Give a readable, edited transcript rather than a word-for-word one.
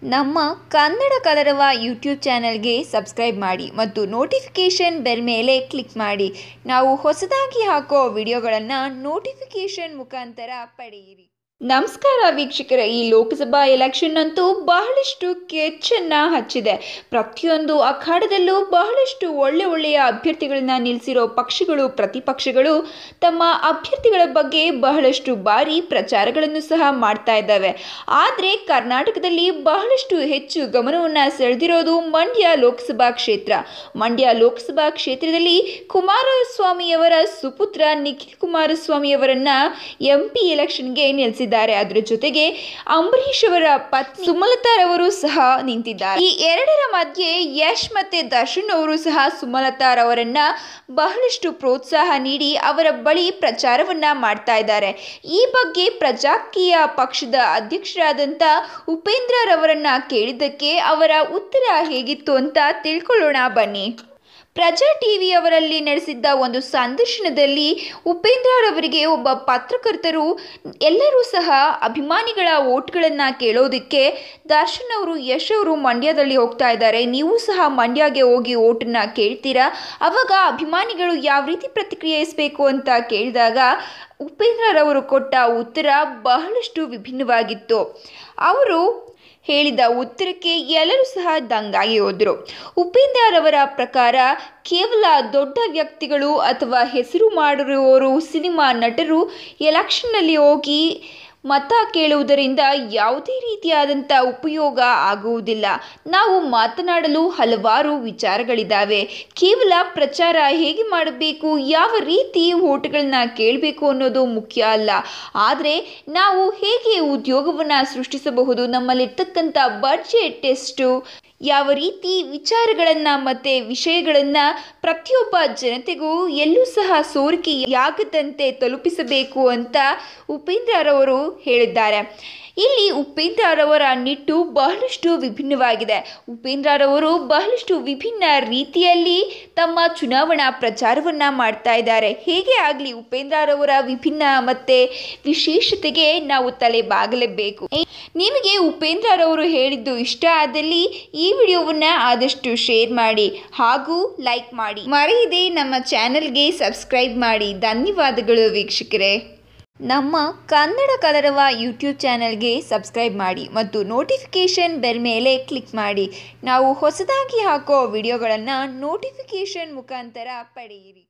ನಮ್ಮ ಕನ್ನಡ ಕಲರವ ಯೂಟ್ಯೂಬ್ ಚಾನೆಲ್ಗೆ ಸಬ್ಸ್ಕ್ರೈಬ್ ಮಾಡಿ ಮತ್ತು ನೋಟಿಫಿಕೇಷನ್ ಬೆಲ್ ಮೇಲೆ ಕ್ಲಿಕ್ ಮಾಡಿ. ನಾವು ಹೊಸದಾಗಿ ಹಾಕೋ ವಿಡಿಯೋಗಳನ್ನು ನೋಟಿಫಿಕೇಷನ್ ಮುಖಾಂತರ ಪಡೆಯಿರಿ. ನಮಸ್ಕಾರ ವೀಕ್ಷಕರೇ, ಈ ಲೋಕಸಭಾ ಎಲೆಕ್ಷನ್ ಅಂತೂ ಬಹಳಷ್ಟು ಕೆಚ್ಚನ್ನು ಹಚ್ಚಿದೆ. ಪ್ರತಿಯೊಂದು ಅಖಾಡದಲ್ಲೂ ಬಹಳಷ್ಟು ಒಳ್ಳೆಯ ಅಭ್ಯರ್ಥಿಗಳನ್ನ ನಿಲ್ಲಿಸಿರೋ ಪಕ್ಷಗಳು, ಪ್ರತಿಪಕ್ಷಗಳು ತಮ್ಮ ಅಭ್ಯರ್ಥಿಗಳ ಬಗ್ಗೆ ಬಹಳಷ್ಟು ಬಾರಿ ಪ್ರಚಾರಗಳನ್ನು ಸಹ ಮಾಡ್ತಾ ಇದ್ದಾವೆ. ಆದರೆ ಕರ್ನಾಟಕದಲ್ಲಿ ಬಹಳಷ್ಟು ಹೆಚ್ಚು ಗಮನವನ್ನು ಸೆಳೆದಿರೋದು ಮಂಡ್ಯ ಲೋಕಸಭಾ ಕ್ಷೇತ್ರ. ಮಂಡ್ಯ ಲೋಕಸಭಾ ಕ್ಷೇತ್ರದಲ್ಲಿ ಕುಮಾರಸ್ವಾಮಿಯವರ ಸುಪುತ್ರ ನಿಖಿಲ್ ಕುಮಾರಸ್ವಾಮಿಯವರನ್ನ MP ಎಲೆಕ್ಷನ್ಗೆ ನಿಲ್ಲಿಸಿದ್ದಾರೆ. ಅದರ ಜೊತೆಗೆ ಅಂಬರೀಷ್ ಅವರ ಪತ್ನಿ ಸುಮಲತಾರವರು ಸಹ ನಿಂತಿದ್ದಾರೆ. ಈ ಎರಡರ ಮಧ್ಯೆ ಯಶ್ ಮತ್ತೆ ದರ್ಶನ್ ಅವರು ಸಹ ಸುಮಲತಾರವರನ್ನ ಬಹಳಷ್ಟು ಪ್ರೋತ್ಸಾಹ ನೀಡಿ ಅವರ ಬಳಿ ಪ್ರಚಾರವನ್ನ ಮಾಡ್ತಾ ಇದ್ದಾರೆ. ಈ ಬಗ್ಗೆ ಪ್ರಜಾಕೀಯ ಪಕ್ಷದ ಅಧ್ಯಕ್ಷರಾದಂಥ ಉಪೇಂದ್ರ ರವರನ್ನ ಕೇಳಿದ್ದಕ್ಕೆ ಅವರ ಉತ್ತರ ಹೇಗಿತ್ತು ಅಂತ ತಿಳ್ಕೊಳ್ಳೋಣ ಬನ್ನಿ. ಪ್ರಜಾ ಟಿವಿ ಅವರಲ್ಲಿ ನಡೆಸಿದ್ದ ಒಂದು ಸಂದರ್ಶನದಲ್ಲಿ ಉಪೇಂದ್ರ ರವರಿಗೆ ಒಬ್ಬ ಪತ್ರಕರ್ತರು ಎಲ್ಲರೂ ಸಹ ಅಭಿಮಾನಿಗಳ ಓಟ್ಗಳನ್ನು ಕೇಳೋದಕ್ಕೆ ದರ್ಶನ್ ಅವರು, ಯಶ್ ಅವರು ಮಂಡ್ಯದಲ್ಲಿ ಹೋಗ್ತಾ ಇದ್ದಾರೆ, ನೀವು ಸಹ ಮಂಡ್ಯಗೆ ಹೋಗಿ ಓಟನ್ನು ಕೇಳ್ತೀರಾ, ಅವಾಗ ಅಭಿಮಾನಿಗಳು ಯಾವ ರೀತಿ ಪ್ರತಿಕ್ರಿಯಿಸಬೇಕು ಅಂತ ಕೇಳಿದಾಗ ಉಪೇಂದ್ರ ರವರು ಕೊಟ್ಟ ಉತ್ತರ ಬಹಳಷ್ಟು ವಿಭಿನ್ನವಾಗಿತ್ತು. ಅವರು ಹೇಳಿದ ಉತ್ತರಕ್ಕೆ ಎಲ್ಲರೂ ಸಹ ದಂಗಾಗಿ ಹೋದರು. ಉಪೇಂದ್ರ ರವರ ಪ್ರಕಾರ ಕೇವಲ ದೊಡ್ಡ ವ್ಯಕ್ತಿಗಳು ಅಥವಾ ಹೆಸರು ಮಾಡಿರುವವರು, ಸಿನಿಮಾ ನಟರು ಎಲೆಕ್ಷನ್ನಲ್ಲಿ ಹೋಗಿ ಮತ ಕೇಳುವುದರಿಂದ ಯಾವುದೇ ರೀತಿಯಾದಂಥ ಉಪಯೋಗ ಆಗುವುದಿಲ್ಲ. ನಾವು ಮಾತನಾಡಲು ಹಲವಾರು ವಿಚಾರಗಳಿದ್ದಾವೆ. ಕೇವಲ ಪ್ರಚಾರ ಹೇಗೆ ಮಾಡಬೇಕು, ಯಾವ ರೀತಿ ಓಟ್ಗಳನ್ನ ಕೇಳಬೇಕು ಅನ್ನೋದು ಮುಖ್ಯ ಅಲ್ಲ. ಆದರೆ ನಾವು ಹೇಗೆ ಉದ್ಯೋಗವನ್ನು ಸೃಷ್ಟಿಸಬಹುದು, ನಮ್ಮಲ್ಲಿರ್ತಕ್ಕಂಥ ಬಡ್ಜೆಟ್ ಎಷ್ಟು, ಯಾವ ರೀತಿ ವಿಚಾರಗಳನ್ನು ಮತ್ತು ವಿಷಯಗಳನ್ನು ಪ್ರತಿಯೊಬ್ಬ ಜನತೆಗೂ ಎಲ್ಲೂ ಸಹ ಸೋರಿಕೆಯಾಗದಂತೆ ತಲುಪಿಸಬೇಕು ಅಂತ ಉಪೇಂದ್ರ ರವರು ಹೇಳಿದ್ದಾರೆ. ಇಲ್ಲಿ ಉಪೇಂದ್ರ ರವರ ನಿಟ್ಟು ಬಹಳಷ್ಟು ವಿಭಿನ್ನವಾಗಿದೆ. ಉಪೇಂದ್ರ ರವರು ಬಹಳಷ್ಟು ವಿಭಿನ್ನ ರೀತಿಯಲ್ಲಿ ತಮ್ಮ ಚುನಾವಣಾ ಪ್ರಚಾರವನ್ನು ಮಾಡ್ತಾ ಇದ್ದಾರೆ. ಹೇಗೆ ಆಗಲಿ ಉಪೇಂದ್ರ ರವರ ವಿಭಿನ್ನ ಮತ್ತು ವಿಶೇಷತೆಗೆ ನಾವು ತಲೆ ಬಾಗಲೇಬೇಕು. ನಿಮಗೆ ಉಪೇಂದ್ರ ರವರು ಹೇಳಿದ್ದು ಇಷ್ಟ ಆದಲ್ಲಿ ಈ ವಿಡಿಯೋವನ್ನು ಆದಷ್ಟು ಶೇರ್ ಮಾಡಿ ಹಾಗೂ ಲೈಕ್ ಮಾಡಿ. ಮರೆಯದೆ ನಮ್ಮ ಚಾನೆಲ್ಗೆ ಸಬ್ಸ್ಕ್ರೈಬ್ ಮಾಡಿ. ಧನ್ಯವಾದಗಳು ವೀಕ್ಷಕರೇ. ನಮ್ಮ ಕನ್ನಡ ಕಲರವ ಯೂಟ್ಯೂಬ್ ಚಾನೆಲ್ಗೆ ಸಬ್ಸ್ಕ್ರೈಬ್ ಮಾಡಿ ಮತ್ತು ನೋಟಿಫಿಕೇಷನ್ ಬೆಲ್ ಮೇಲೆ ಕ್ಲಿಕ್ ಮಾಡಿ. ನಾವು ಹೊಸದಾಗಿ ಹಾಕೋ ವಿಡಿಯೋಗಳನ್ನು ನೋಟಿಫಿಕೇಷನ್ ಮುಖಾಂತರ ಪಡೆಯಿರಿ.